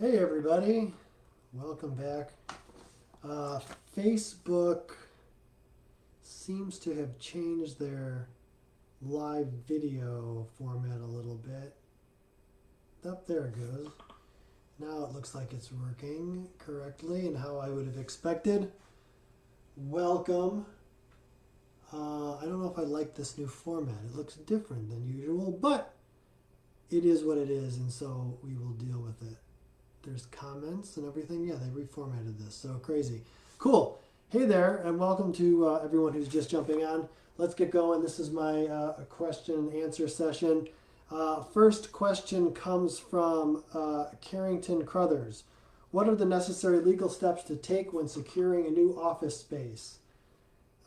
Hey everybody, welcome back. Facebook seems to have changed their live video format a little bit. Up there it goes. Now it looks like it's working correctly and how I would have expected. Welcome. I don't know if I like this new format. It looks different than usual, but it is what it is, and so we will deal with it. There's comments and everything. Yeah, they reformatted this. So crazy. Cool. Hey there, and welcome to everyone who's just jumping on. Let's get going. This is my question and answer session. First question comes from Carrington Crothers. What are the necessary legal steps to take when securing a new office space?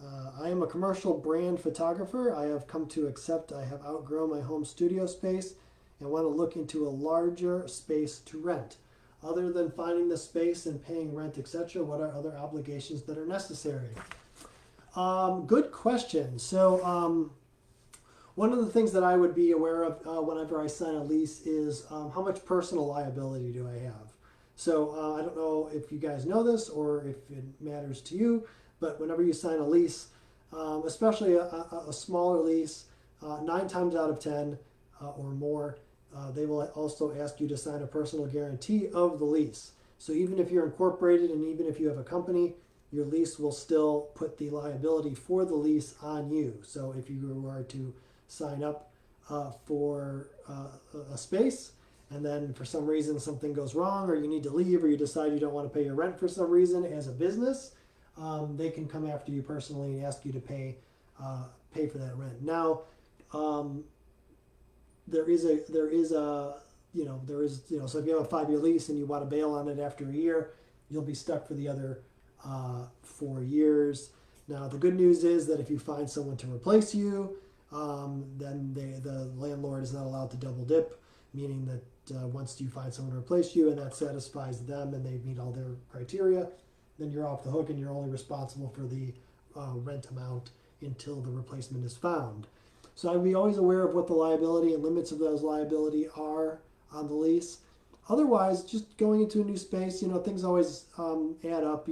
I am a commercial brand photographer. I have come to accept I have outgrown my home studio space and want to look into a larger space to rent. Other than finding the space and paying rent, etc., what are other obligations that are necessary? Good question. So, one of the things that I would be aware of whenever I sign a lease is how much personal liability do I have? So, I don't know if you guys know this or if it matters to you, but whenever you sign a lease, especially a smaller lease, 9 times out of 10 or more, they will also ask you to sign a personal guarantee of the lease. So even if you're incorporated and even if you have a company, your lease will still put the liability for the lease on you. So if you were to sign up for a space and then for some reason something goes wrong or you need to leave or you decide you don't want to pay your rent for some reason as a business, they can come after you personally and ask you to pay for that rent. Now, there is so if you have a 5-year lease and you want to bail on it after a year, you'll be stuck for the other 4 years. Now the good news is that if you find someone to replace you, then the landlord is not allowed to double dip, meaning that once you find someone to replace you and that satisfies them and they meet all their criteria, then you're off the hook and you're only responsible for the rent amount until the replacement is found. So I'd be always aware of what the liability and limits of those liability are on the lease. Otherwise, just going into a new space, things always add up.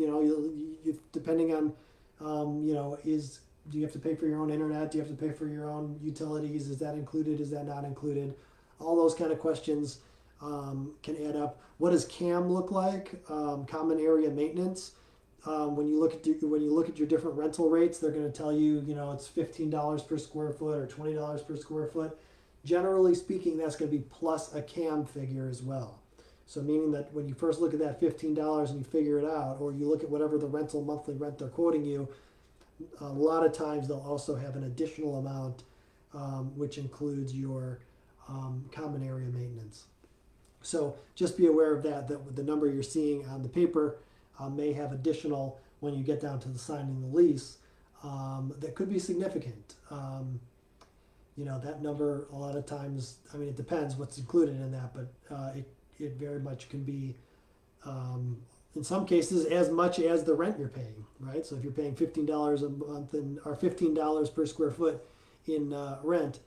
Depending on, do you have to pay for your own internet? Do you have to pay for your own utilities? Is that included? Is that not included? All those kind of questions can add up. What does CAM look like? Common area maintenance. When you look at your different rental rates, they're going to tell you, it's $15 per square foot or $20 per square foot. Generally speaking, that's going to be plus a CAM figure as well. So meaning that when you first look at that $15 and you figure it out, or you look at whatever the rental monthly rent they're quoting you, a lot of times they'll also have an additional amount, which includes your common area maintenance. So just be aware of that the number you're seeing on the paper may have additional when you get down to the signing the lease that could be significant. That number a lot of times, it depends what's included in that, but it very much can be, in some cases, as much as the rent you're paying, right? So if you're paying $15 a month or $15 per square foot in rent,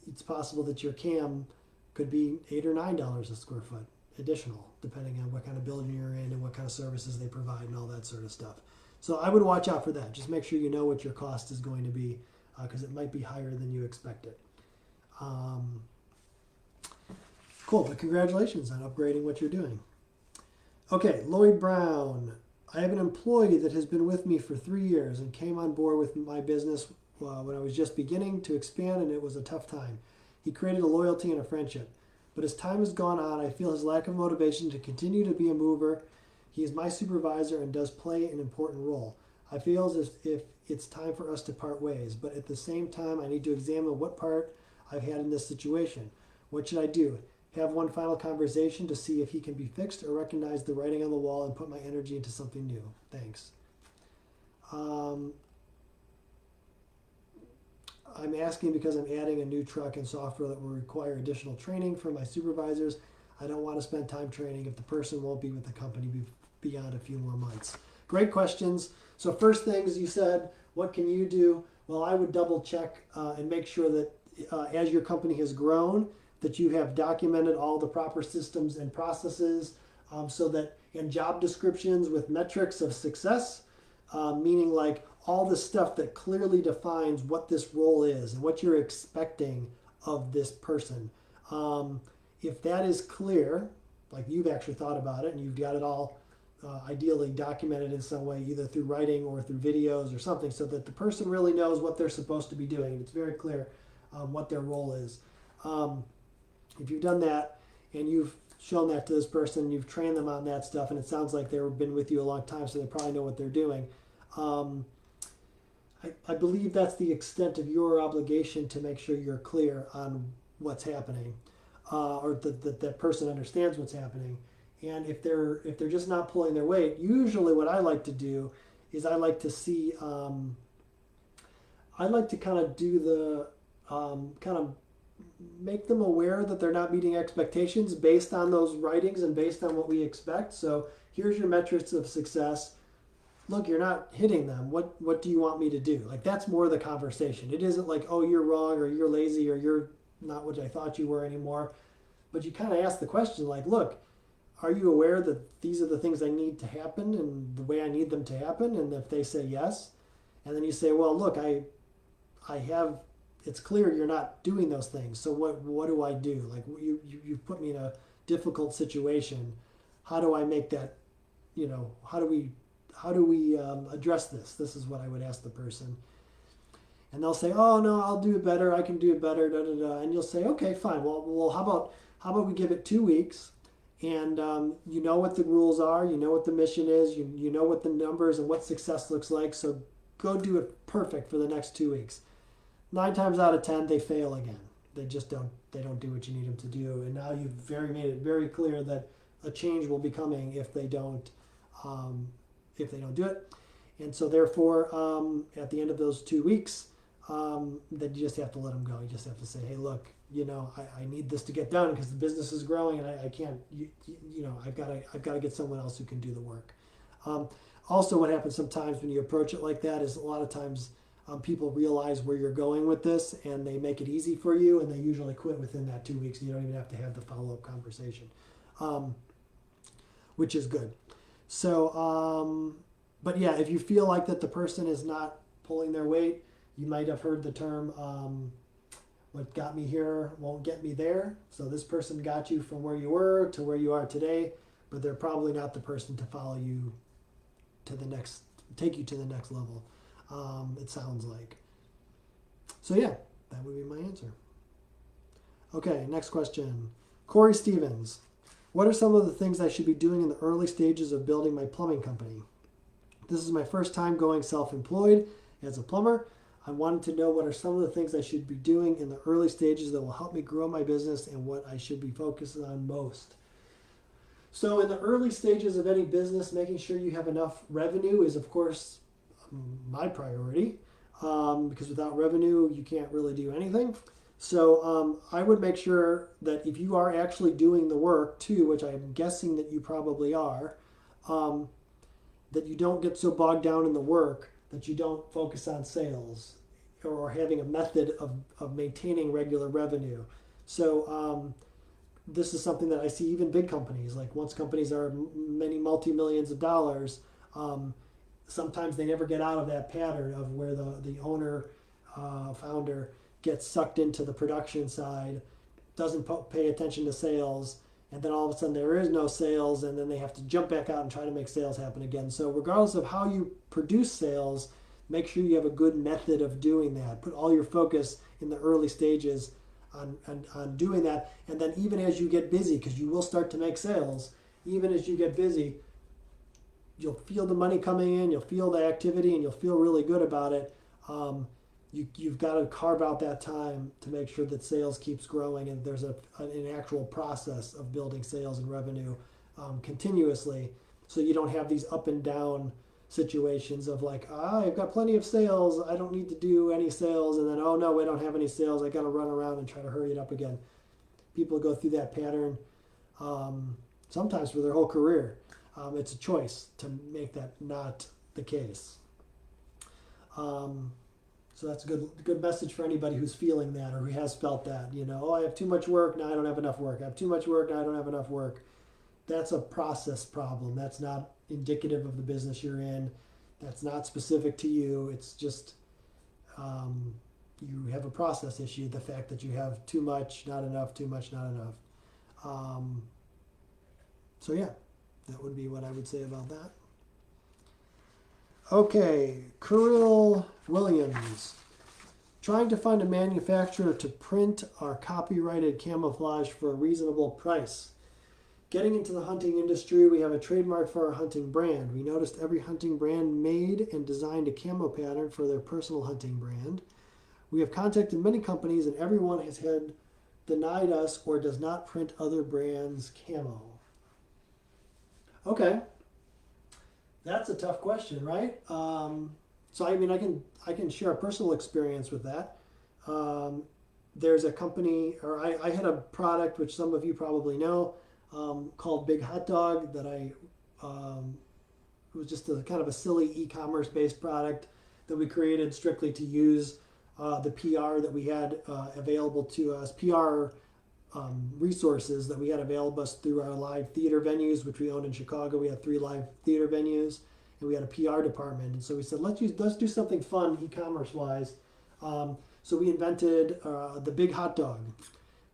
it's possible that your CAM could be $8 or $9 a square foot additional, depending on what kind of building you're in and what kind of services they provide and all that sort of stuff. So I would watch out for that. Just make sure you know what your cost is going to be because it might be higher than you expected. Cool, but congratulations on upgrading what you're doing. Okay, Lloyd Brown. I have an employee that has been with me for 3 years and came on board with my business when I was just beginning to expand, and it was a tough time. He created a loyalty and a friendship. But as time has gone on, I feel his lack of motivation to continue to be a mover. He is my supervisor and does play an important role. I feel as if it's time for us to part ways, but at the same time, I need to examine what part I've had in this situation. What should I do? Have one final conversation to see if he can be fixed or recognize the writing on the wall and put my energy into something new? Thanks. I'm asking because I'm adding a new truck and software that will require additional training for my supervisors. I don't want to spend time training if the person won't be with the company beyond a few more months. Great questions. So first things you said, what can you do? Well, I would double check and make sure that as your company has grown, that you have documented all the proper systems and processes so that in job descriptions with metrics of success, meaning like all the stuff that clearly defines what this role is and what you're expecting of this person. If that is clear, like you've actually thought about it and you've got it all ideally documented in some way, either through writing or through videos or something, so that the person really knows what they're supposed to be doing. It's very clear what their role is. If you've done that and you've shown that to this person, you've trained them on that stuff, and it sounds like they've been with you a long time, so they probably know what they're doing. I believe that's the extent of your obligation to make sure you're clear on what's happening, or that person understands what's happening. And if they're just not pulling their weight, usually what I like to do is I like to see, I like to kind of do the kind of make them aware that they're not meeting expectations based on those writings and based on what we expect. So here's your metrics of success. Look, you're not hitting them. What do you want me to do? Like, that's more the conversation. It isn't like, oh, you're wrong, or you're lazy, or you're not what I thought you were anymore. But you kind of ask the question like, look, are you aware that these are the things I need to happen and the way I need them to happen? And if they say yes, and then you say, well, look, I have, it's clear you're not doing those things. So what do I do? Like, you put me in a difficult situation. How do I make that, how do we address this? This is what I would ask the person. And they'll say, oh, no, I'll do it better. I can do it better. Da, da, da. And you'll say, okay, fine. Well, how about we give it 2 weeks? And you know what the rules are, you know what the mission is, you know what the numbers and what success looks like. So go do it perfect for the next 2 weeks. 9 times out of 10, they fail again. They just don't do what you need them to do. And now you've made it very clear that a change will be coming if they don't do it. And so therefore, at the end of those 2 weeks, then you just have to let them go. You just have to say, hey, look, I need this to get done because the business is growing and I can't, I've got to get someone else who can do the work. Also, what happens sometimes when you approach it like that is a lot of times people realize where you're going with this and they make it easy for you, and they usually quit within that 2 weeks. And you don't even have to have the follow-up conversation, which is good. So, but yeah, if you feel like that the person is not pulling their weight, you might have heard the term, what got me here won't get me there. So this person got you from where you were to where you are today, but they're probably not the person to follow you to take you to the next level. It sounds like. So yeah, that would be my answer. Okay, next question. Corey Stevens. What are some of the things I should be doing in the early stages of building my plumbing company? This is my first time going self-employed as a plumber. I wanted to know what are some of the things I should be doing in the early stages that will help me grow my business and what I should be focusing on most. So in the early stages of any business, making sure you have enough revenue is, of course, my priority, because without revenue, you can't really do anything. So I would make sure that if you are actually doing the work too, which I'm guessing that you probably are, that you don't get so bogged down in the work that you don't focus on sales or having a method of maintaining regular revenue. So this is something that I see even big companies, like once companies are many multi-millions of dollars, sometimes they never get out of that pattern of where the owner, founder gets sucked into the production side, doesn't pay attention to sales, and then all of a sudden there is no sales, and then they have to jump back out and try to make sales happen again. So regardless of how you produce sales, make sure you have a good method of doing that. Put all your focus in the early stages on doing that. And then even as you get busy, because you will start to make sales, even as you get busy, you'll feel the money coming in, you'll feel the activity, and you'll feel really good about it. You've got to carve out that time to make sure that sales keeps growing, and there's an actual process of building sales and revenue continuously, so you don't have these up and down situations of like, I've got plenty of sales, I don't need to do any sales, and then, oh no, we don't have any sales, I got to run around and try to hurry it up again. People go through that pattern sometimes for their whole career. It's a choice to make that not the case. So that's a good message for anybody who's feeling that or who has felt that. Oh, I have too much work, now I don't have enough work. I have too much work, now I don't have enough work. that's a process problem. That's not indicative of the business you're in. That's not specific to you. It's just you have a process issue. The fact that you have too much, not enough, too much, not enough. So yeah, that would be what I would say about that. Okay, Kirill Williams. Trying to find a manufacturer to print our copyrighted camouflage for a reasonable price. Getting into the hunting industry, we have a trademark for our hunting brand. We noticed every hunting brand made and designed a camo pattern for their personal hunting brand. We have contacted many companies and everyone has had denied us or does not print other brands' camo. Okay. That's a tough question, right? So I mean, I can share a personal experience with that. There's a company, or I had a product which some of you probably know, called Big Hot Dog that it was just a kind of a silly e-commerce based product that we created strictly to use the PR that we had available to us, PR resources that we had available to us through our live theater venues, which we own in Chicago. We had 3 live theater venues, and we had a PR department. And so we said, let's do something fun e-commerce wise. So we invented the Big Hot Dog,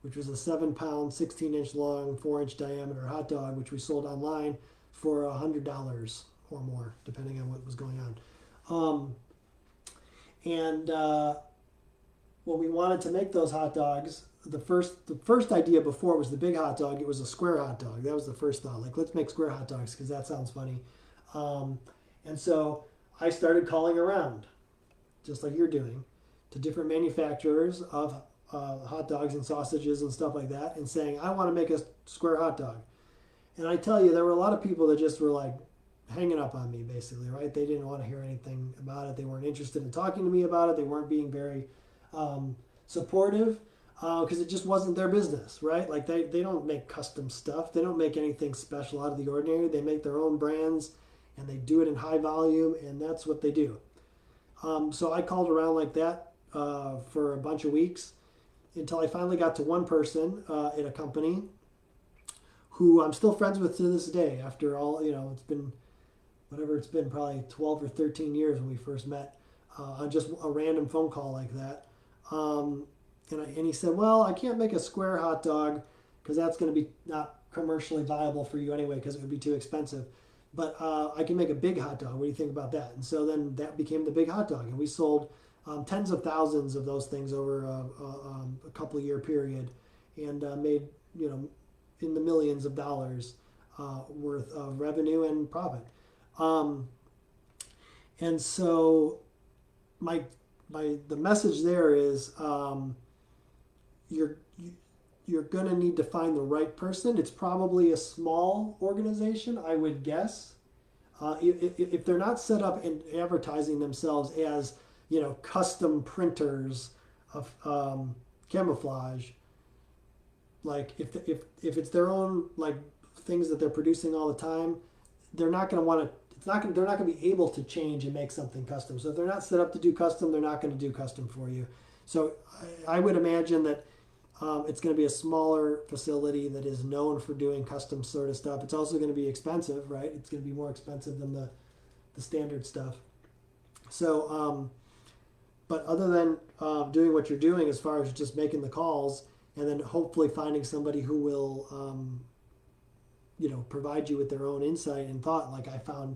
which was a 7-pound, 16-inch long, 4-inch diameter hot dog, which we sold online for $100 or more, depending on what was going on. When we wanted to make those hot dogs, the first idea before was the Big Hot Dog. It was a square hot dog. That was the first thought. Like, let's make square hot dogs because that sounds funny. And so I started calling around, just like you're doing, to different manufacturers of hot dogs and sausages and stuff like that, and saying, I want to make a square hot dog. And I tell you, there were a lot of people that just were like hanging up on me, basically, right? They didn't want to hear anything about it. They weren't interested in talking to me about it. They weren't being very supportive because it just wasn't their business, right? Like they don't make custom stuff. They don't make anything special out of the ordinary. They make their own brands and they do it in high volume, and that's what they do. So I called around like that for a bunch of weeks until I finally got to one person at a company who I'm still friends with to this day after all, it's been probably 12 or 13 years when we first met on just a random phone call like that. And he said, well, I can't make a square hot dog because that's going to be not commercially viable for you anyway because it would be too expensive. But I can make a big hot dog. What do you think about that? And so then that became the Big Hot Dog. And we sold tens of thousands of those things over a couple of year period and made, in the millions of dollars worth of revenue and profit. And so the message there is you're going to need to find the right person. It's probably a small organization, I would guess. If they're not set up and advertising themselves as, custom printers of camouflage, like if it's their own like things that they're producing all the time, they're not going to want to. They're not going to be able to change and make something custom. So if they're not set up to do custom, they're not going to do custom for you. So I would imagine that it's going to be a smaller facility that is known for doing custom sort of stuff. It's also going to be expensive, right? It's going to be more expensive than the standard stuff. So, but other than doing what you're doing as far as just making the calls and then hopefully finding somebody who will, provide you with their own insight and thought, like I found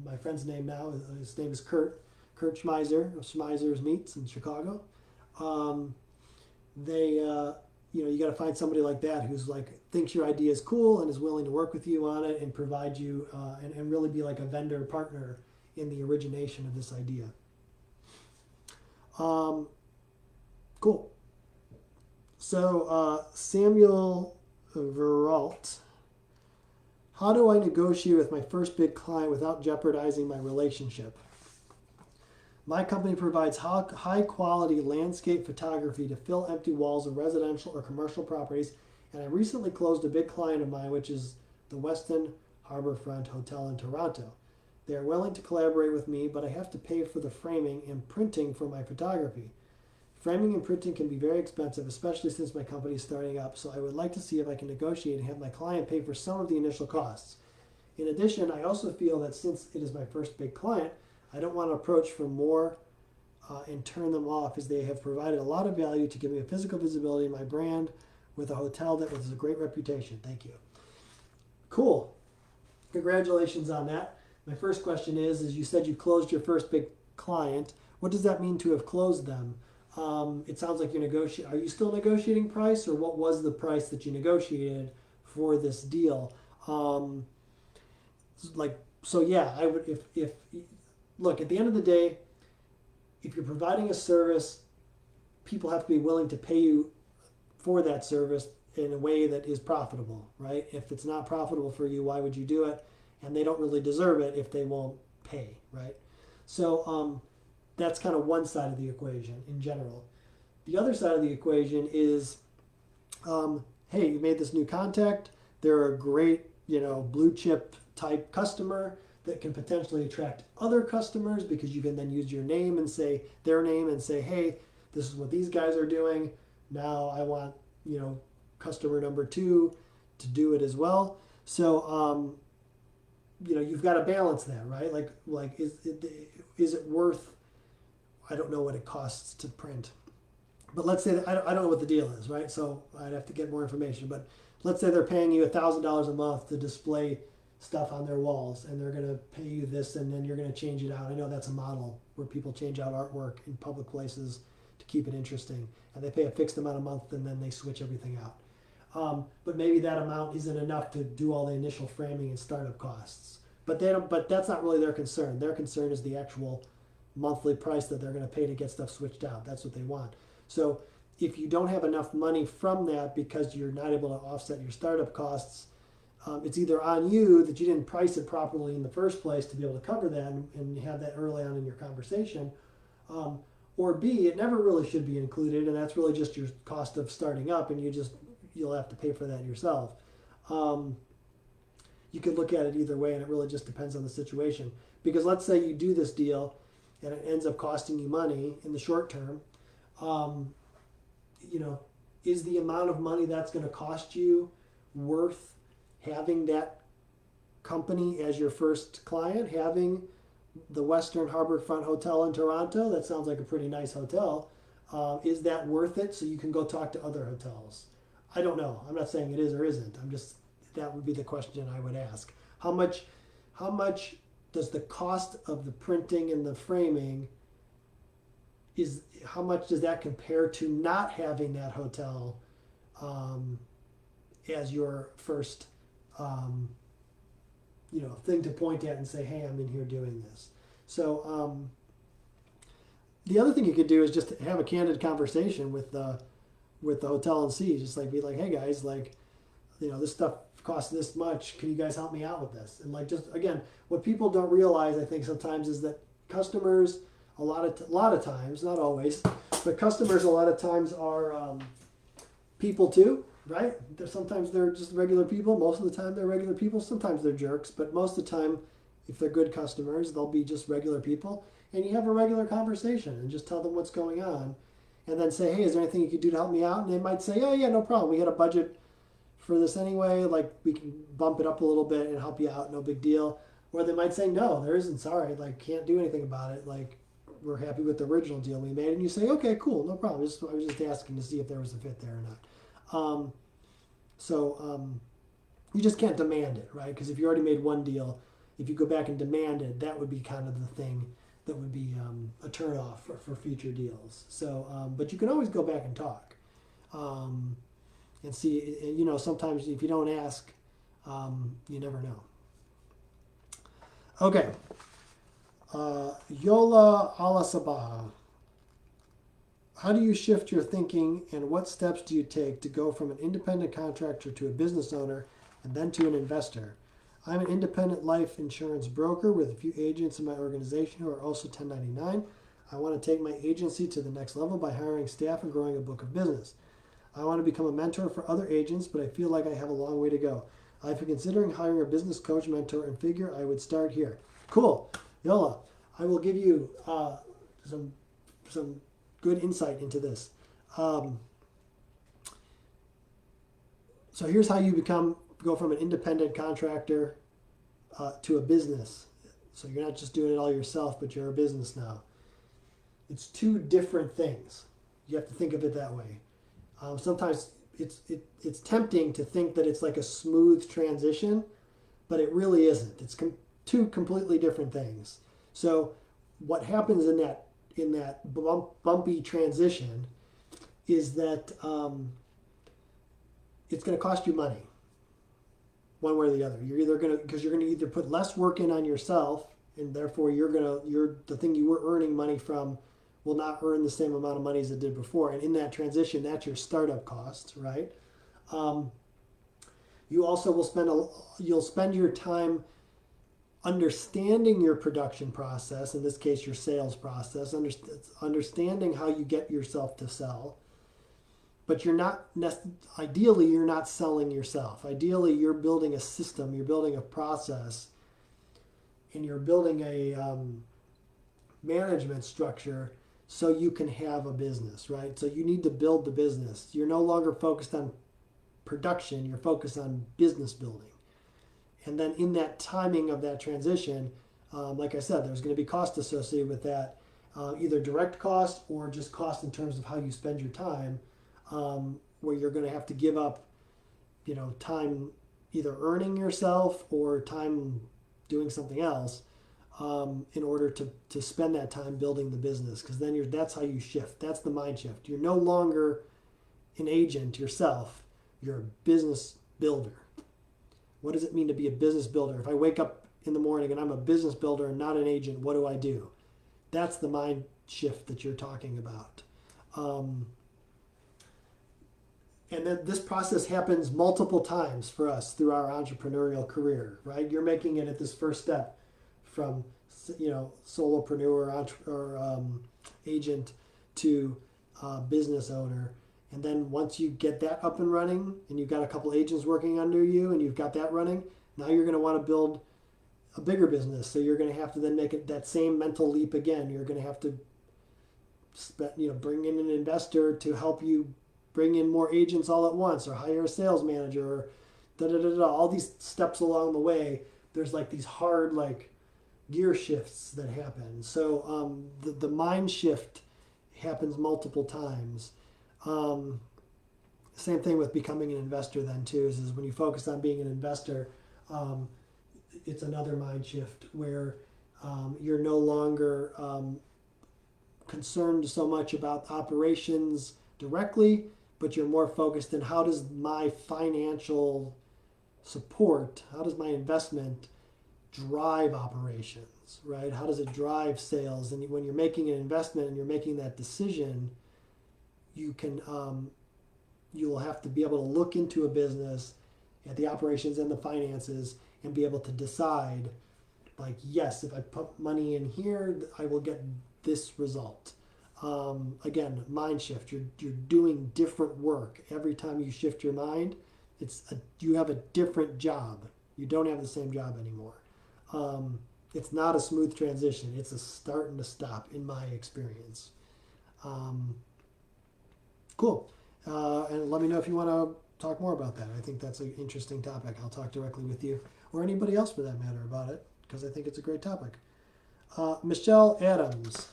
my friend's name now, his name is Kurt Schmeiser of Schmeiser's Meats in Chicago. You got to find somebody like that who's like thinks your idea is cool and is willing to work with you on it and provide you and really be like a vendor partner in the origination of this idea. Cool. So Samuel Veralt. How do I negotiate with my first big client without jeopardizing my relationship? My company provides high-quality landscape photography to fill empty walls of residential or commercial properties, and I recently closed a big client of mine, which is the Westin Harbourfront Hotel in Toronto. They are willing to collaborate with me, but I have to pay for the framing and printing for my photography. Framing and printing can be very expensive, especially since my company is starting up, so I would like to see if I can negotiate and have my client pay for some of the initial costs. In addition, I also feel that since it is my first big client, I don't want to approach for more and turn them off, as they have provided a lot of value to give me a physical visibility in my brand with a hotel that has a great reputation. Thank you. Cool. Congratulations on that. My first question is you said you closed your first big client. What does that mean to have closed them? It sounds like you're negotiating. Are you still negotiating price, or what was the price that you negotiated for this deal? So yeah, I would, if look, at the end of the day, if you're providing a service, people have to be willing to pay you for that service in a way that is profitable, right? If it's not profitable for you, why would you do it? And they don't really deserve it if they won't pay, right? So that's kind of one side of the equation in general. The other side of the equation is, hey, you made this new contact. They're a great, blue chip type customer that can potentially attract other customers, because you can then use your name and say their name and say, hey, this is what these guys are doing. Now I want, customer number 2 to do it as well. So, you've got to balance that, right? Like is it worth, I don't know what it costs to print, but let's say that I don't know what the deal is, right? So I'd have to get more information, but let's say they're paying you $1,000 a month to display stuff on their walls, and they're going to pay you this, and then you're going to change it out. I know that's a model where people change out artwork in public places to keep it interesting, and they pay a fixed amount a month, and then they switch everything out. But maybe that amount isn't enough to do all the initial framing and startup costs. But that's not really their concern. Their concern is the actual monthly price that they're going to pay to get stuff switched out. That's what they want. So if you don't have enough money from that because you're not able to offset your startup costs, it's either on you that you didn't price it properly in the first place to be able to cover that and have that early on in your conversation, or B, it never really should be included, and that's really just your cost of starting up, and you'll have to pay for that yourself. You could look at it either way, and it really just depends on the situation. Because let's say you do this deal and it ends up costing you money in the short term, is the amount of money that's going to cost you worth having that company as your first client, having the Western Harbourfront Hotel in Toronto? That sounds like a pretty nice hotel. Is that worth it so you can go talk to other hotels? I don't know. I'm not saying it is or isn't. That would be the question I would ask. How much does the cost of the printing and the framing how much does that compare to not having that hotel as your first thing to point at and say, hey, I'm in here doing this. So the other thing you could do is just have a candid conversation with the hotel and see, just like be like, hey guys, this stuff costs this much. Can you guys help me out with this? And just again, what people don't realize, I think sometimes, is that customers a lot of times, not always, but customers a lot of times are people too, right? Sometimes they're just regular people. Most of the time they're regular people. Sometimes they're jerks, but most of the time, if they're good customers, they'll be just regular people. And you have a regular conversation and just tell them what's going on, and then say, hey, is there anything you could do to help me out? And they might say, oh yeah, no problem. We got a budget for this anyway. We can bump it up a little bit and help you out. No big deal. Or they might say, no, there isn't. Sorry, can't do anything about it. We're happy with the original deal we made. And you say, okay, cool, no problem. I was just asking to see if there was a fit there or not. You just can't demand it, right? Because if you already made one deal, if you go back and demand it, that would be kind of the thing that would be a turnoff for future deals. So, but you can always go back and talk and see. Sometimes if you don't ask, you never know. Okay. Yola Alasabah. How do you shift your thinking, and what steps do you take to go from an independent contractor to a business owner and then to an investor? I'm an independent life insurance broker with a few agents in my organization who are also 1099. I want to take my agency to the next level by hiring staff and growing a book of business. I want to become a mentor for other agents, but I feel like I have a long way to go. I've been considering hiring a business coach, mentor, and figure I would start here. Cool. Yola, I will give you some good insight into this. So here's how you go from an independent contractor to a business. So you're not just doing it all yourself, but you're a business now. It's two different things. You have to think of it that way. Sometimes it's tempting to think that it's like a smooth transition, but it really isn't. It's two completely different things. So what happens in that bumpy transition is that it's going to cost you money, one way or the other. You're going to either put less work in on yourself, and therefore the thing you were earning money from will not earn the same amount of money as it did before. And in that transition, that's your startup cost, right? You also will spend your time understanding your production process, in this case your sales process, understanding how you get yourself to sell. But ideally you're not selling yourself. Ideally you're building a system, you're building a process, and you're building a management structure so you can have a business, right? So you need to build the business. You're no longer focused on production, you're focused on business building. And then in that timing of that transition, like I said, there's going to be cost associated with that, either direct cost or just cost in terms of how you spend your time, where you're going to have to give up, time either earning yourself or time doing something else, in order to spend that time building the business. Because then that's how you shift. That's the mind shift. You're no longer an agent yourself. You're a business builder. What does it mean to be a business builder? If I wake up in the morning and I'm a business builder and not an agent, what do I do? That's the mind shift that you're talking about. And then this process happens multiple times for us through our entrepreneurial career, right? You're making it at this first step from, solopreneur or agent to business owner. And then once you get that up and running and you've got a couple agents working under you and you've got that running, now you're going to want to build a bigger business. So you're going to have to then make that same mental leap again. You're going to have to bring in an investor to help you bring in more agents all at once, or hire a sales manager, or all these steps along the way. There's like these hard gear shifts that happen. So the mind shift happens multiple times. Same thing with becoming an investor then too, is when you focus on being an investor, it's another mind shift where you're no longer concerned so much about operations directly, but you're more focused on how does my financial support, how does my investment drive operations, right? How does it drive sales? And when you're making an investment and you're making that decision, you can you will have to be able to look into a business at the operations and the finances and be able to decide, yes, if I put money in here, I will get this result. Again, mind shift. You're doing different work every time you shift your mind. You have a different job. You don't have the same job anymore. It's not a smooth transition. It's a start and a stop in my experience. Cool. And let me know if you want to talk more about that. I think that's an interesting topic. I'll talk directly with you or anybody else for that matter about it, because I think it's a great topic. Michelle Adams.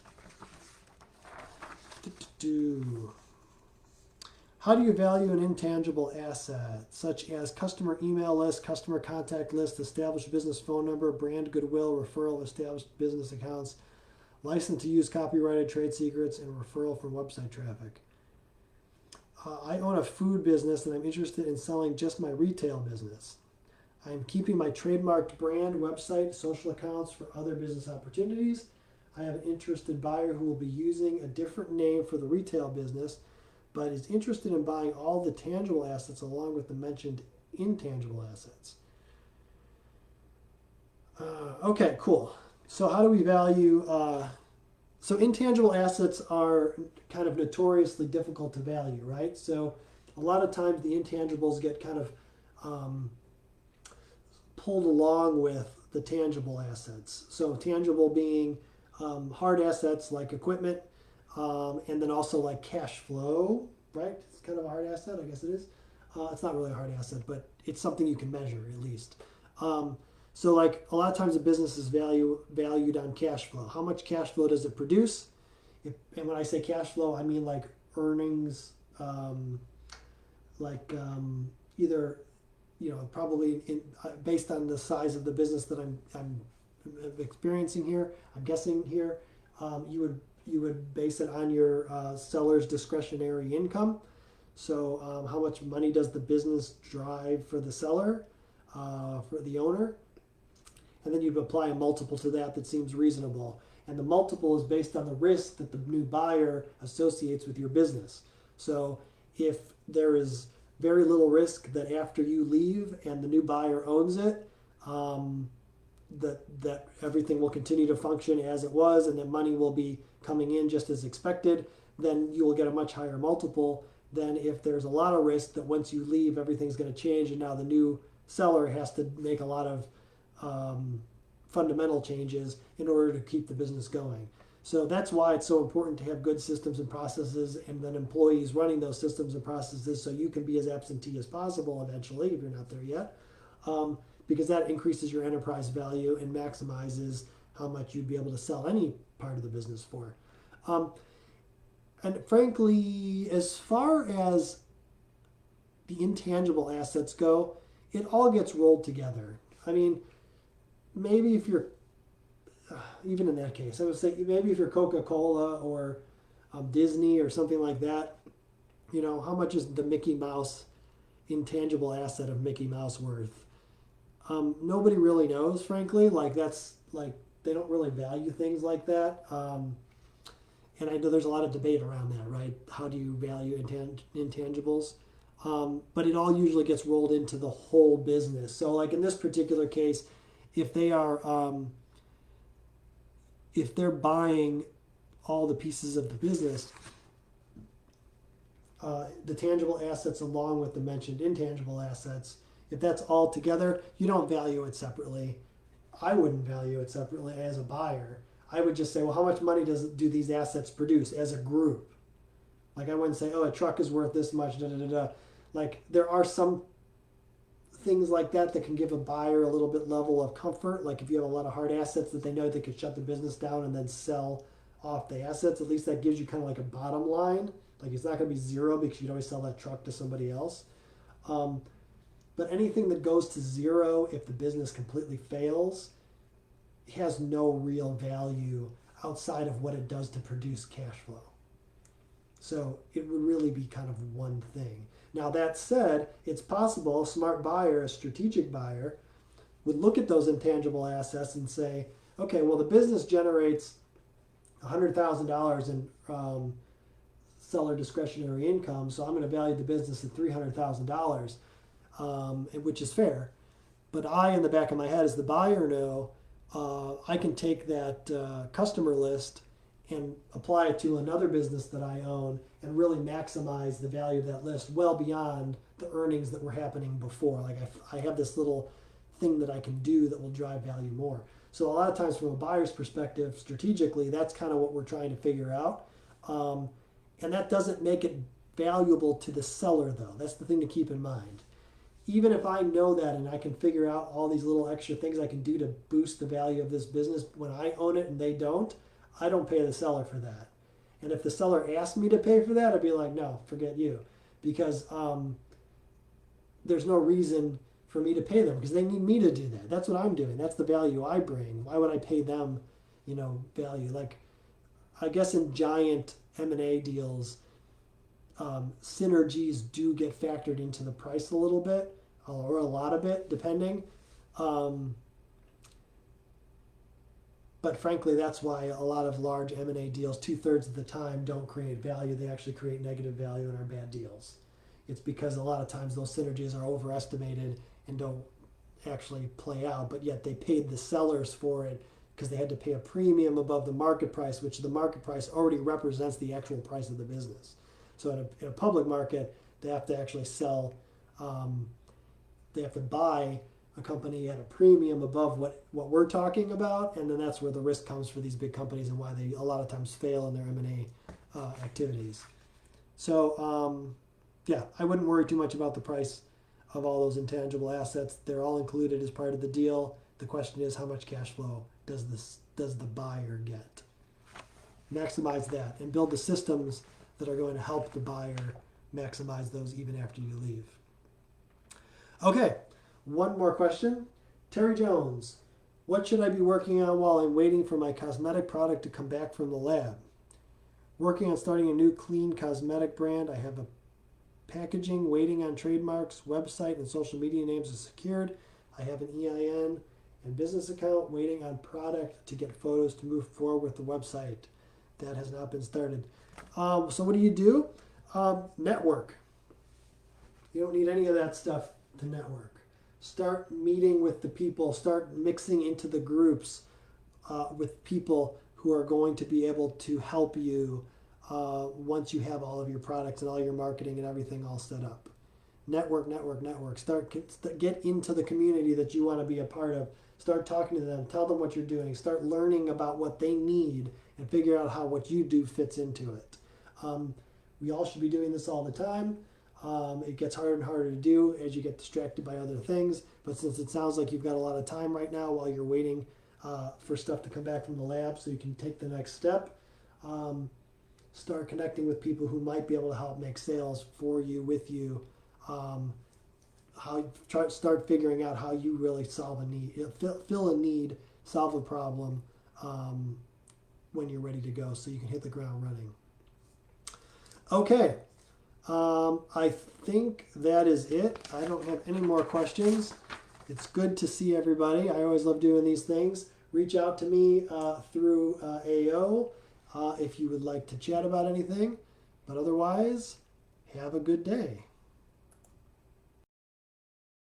How do you value an intangible asset, such as customer email list, customer contact list, established business phone number, brand goodwill, referral of established business accounts, license to use copyrighted trade secrets, and referral from website traffic? I own a food business and I'm interested in selling just my retail business. I am keeping my trademarked brand, website, social accounts for other business opportunities. I have an interested buyer who will be using a different name for the retail business, but is interested in buying all the tangible assets along with the mentioned intangible assets. Okay, cool. So how do we value... So intangible assets are kind of notoriously difficult to value, right? So a lot of times the intangibles get kind of pulled along with the tangible assets. So tangible being hard assets like equipment, And then also like cash flow, right? It's kind of a hard asset, I guess it is. It's not really a hard asset, but it's something you can measure at least. So like a lot of times a business is valued on cash flow. How much cash flow does it produce? And when I say cash flow, I mean like earnings, like either probably based on the size of the business that I'm experiencing here. I'm guessing here, you would base it on your seller's discretionary income. So how much money does the business drive for the seller, for the owner? And then you'd apply a multiple to that seems reasonable. And the multiple is based on the risk that the new buyer associates with your business. So if there is very little risk that after you leave and the new buyer owns it, that everything will continue to function as it was and that money will be coming in just as expected, then you will get a much higher multiple than if there's a lot of risk that once you leave everything's going to change and now the new seller has to make a lot of fundamental changes in order to keep the business going. So that's why it's so important to have good systems and processes and then employees running those systems and processes so you can be as absentee as possible eventually if you're not there yet, because that increases your enterprise value and maximizes how much you'd be able to sell any part of the business for. And frankly, as far as the intangible assets go, it all gets rolled together. I mean, maybe if you're, even in that case, I would say maybe if you're Coca-Cola or Disney or something like that, how much is the Mickey Mouse intangible asset of Mickey Mouse worth? Nobody really knows, frankly. They don't really value things like that. And I know there's a lot of debate around that, right? How do you value intangibles? But it all usually gets rolled into the whole business. So like in this particular case, if they're buying all the pieces of the business, the tangible assets along with the mentioned intangible assets, if that's all together, you don't value it separately. I wouldn't value it separately as a buyer. I would just say, well, how much money do these assets produce as a group? Like I wouldn't say, oh, a truck is worth this much, da da da da. Like there are some things like that can give a buyer a little bit level of comfort. Like if you have a lot of hard assets that they know they could shut the business down and then sell off the assets, at least that gives you kind of like a bottom line. Like it's not going to be zero because you'd always sell that truck to somebody else. But anything that goes to zero if the business completely fails has no real value outside of what it does to produce cash flow. So it would really be kind of one thing. Now that said, it's possible a smart buyer, a strategic buyer, would look at those intangible assets and say, okay, well the business generates $100,000 in seller discretionary income, so I'm going to value the business at $300,000, which is fair. But I, in the back of my head, as the buyer, know I can take that customer list and apply it to another business that I own and really maximize the value of that list well beyond the earnings that were happening before. Like I have this little thing that I can do that will drive value more. So a lot of times from a buyer's perspective, strategically, that's kind of what we're trying to figure out. And that doesn't make it valuable to the seller, though. That's the thing to keep in mind. Even if I know that and I can figure out all these little extra things I can do to boost the value of this business when I own it and they don't, I don't pay the seller for that. And if the seller asked me to pay for that, I'd be like, no, forget you. Because there's no reason for me to pay them because they need me to do that. That's what I'm doing. That's the value I bring. Why would I pay them, value? Like, I guess in giant M&A deals, synergies do get factored into the price a little bit or a lot of it, depending. But frankly, that's why a lot of large M&A deals, 2/3 of the time, don't create value. They actually create negative value and are bad deals. It's because a lot of times those synergies are overestimated and don't actually play out, but yet they paid the sellers for it because they had to pay a premium above the market price, which the market price already represents the actual price of the business. So in a public market, they have to actually sell, they have to buy a company at a premium above what we're talking about, and then that's where the risk comes for these big companies and why they a lot of times fail in their M&A activities. So yeah, I wouldn't worry too much about the price of all those intangible assets. They're all included as part of the deal. The question is, how much cash flow does the buyer get? Maximize that and build the systems that are going to help the buyer maximize those even after you leave. Okay, one more question. Terry Jones, what should I be working on while I'm waiting for my cosmetic product to come back from the lab? Working on starting a new clean cosmetic brand. I have a packaging waiting on trademarks, website and social media names are secured. I have an EIN and business account waiting on product to get photos to move forward with the website. That has not been started. So what do? Network. You don't need any of that stuff to network. Start meeting with the people. Start mixing into the groups with people who are going to be able to help you once you have all of your products and all your marketing and everything all set up. Network. Get into the community that you want to be a part of. Start talking to them. Tell them what you're doing. Start learning about what they need and figure out how what you do fits into it. We all should be doing this all the time. It gets harder and harder to do as you get distracted by other things. But since it sounds like you've got a lot of time right now while you're waiting for stuff to come back from the lab so you can take the next step, start connecting with people who might be able to help make sales for you, with you. Start figuring out how you really solve a need, fill a need, solve a problem when you're ready to go so you can hit the ground running. Okay. I think that is it. I don't have any more questions. It's good to see everybody. I always love doing these things. Reach out to me through AO if you would like to chat about anything. But otherwise, have a good day.